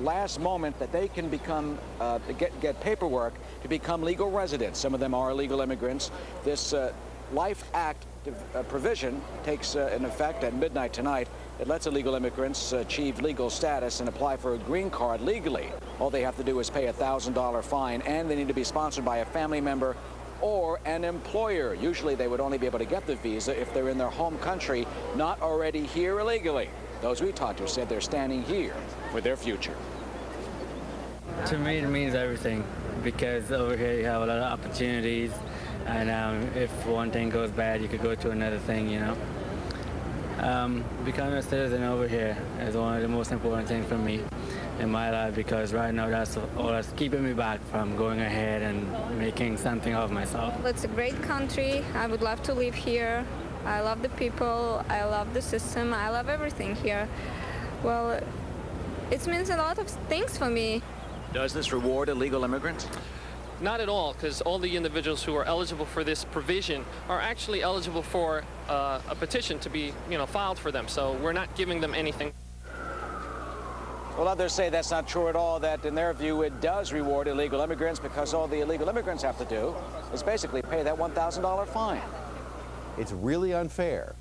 last moment that they can become get paperwork to become legal residents. Some of them are illegal immigrants. This Life Act provision takes in effect at midnight tonight. It lets illegal immigrants achieve legal status and apply for a green card legally. All they have to do is pay a $1,000 fine, and they need to be sponsored by a family member or an employer. Usually they would only be able to get the visa if they're in their home country, not already here illegally. Those we talked to said they're standing here for their future. To me, it means everything, because over here you have a lot of opportunities, and if one thing goes bad, you could go to another thing, you know. Becoming a citizen over here is one of the most important things for me in my life, because right now that's all that's keeping me back from going ahead and making something of myself. It's a great country. I would love to live here. I love the people. I love the system. I love everything here. Well, it means a lot of things for me. Does this reward illegal immigrants? Not at all, because all the individuals who are eligible for this provision are actually eligible for a petition to be, filed for them. So we're not giving them anything. Well, others say that's not true at all, that in their view it does reward illegal immigrants, because all the illegal immigrants have to do is basically pay that $1,000 fine. It's really unfair,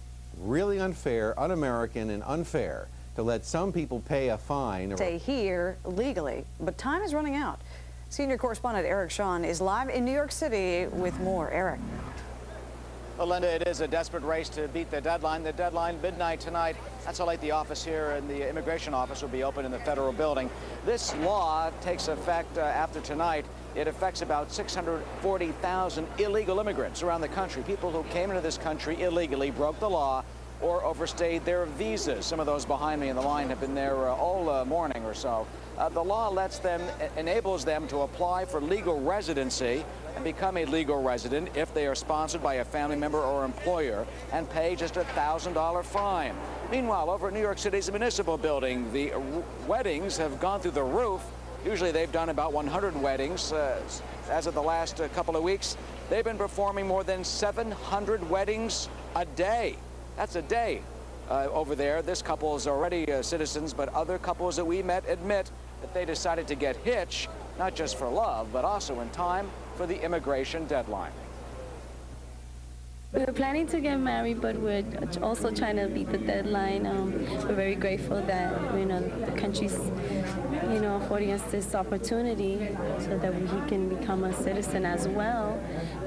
un-American and unfair to let some people pay a fine. Stay here legally, but time is running out. Senior correspondent Eric Shawn is live in New York City with more. Eric. Well, Linda, it is a desperate race to beat the deadline. The deadline, midnight tonight. That's how late the office here in the immigration office will be open in the federal building. This law takes effect after tonight. It affects about 640,000 illegal immigrants around the country, people who came into this country illegally, broke the law, or overstayed their visas. Some of those behind me in the line have been there all morning or so. The law enables them to apply for legal residency and become a legal resident if they are sponsored by a family member or employer, and pay just a $1,000 fine. Meanwhile, over at New York City's municipal building, the weddings have gone through the roof. Usually they've done about 100 weddings. As of the last couple of weeks, they've been performing more than 700 weddings a day. That's a day over there. This couple is already citizens, but other couples that we met admit that they decided to get hitched, not just for love, but also in time for the immigration deadline. We're planning to get married, but we're also trying to beat the deadline. We're very grateful that the country's affording us this opportunity so that we can become a citizen as well,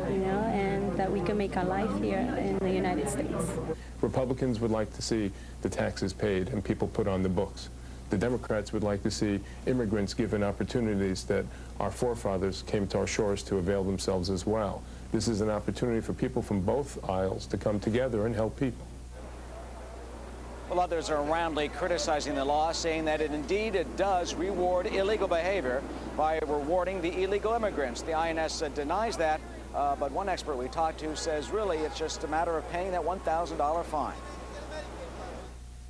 and that we can make our life here in the United States. Republicans would like to see the taxes paid and people put on the books. The Democrats would like to see immigrants given opportunities that our forefathers came to our shores to avail themselves as well. This is an opportunity for people from both aisles to come together and help people. Well, others are roundly criticizing the law, saying that it does reward illegal behavior by rewarding the illegal immigrants. The INS denies that, but one expert we talked to says really it's just a matter of paying that $1,000 fine.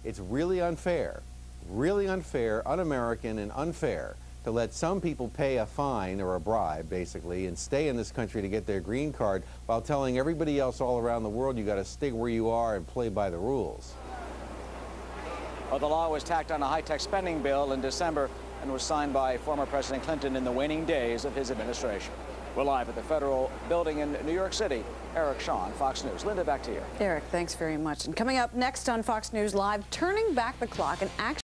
It's really unfair, un-American and unfair to let some people pay a fine or a bribe, basically, and stay in this country to get their green card while telling everybody else all around the world you got to stay where you are and play by the rules. Well, the law was tacked on a high-tech spending bill in December and was signed by former President Clinton in the waning days of his administration. We're live at the federal building in New York City. Eric Shawn, Fox News. Linda, back to you. Eric, thanks very much. And coming up next on Fox News Live, turning back the clock and actually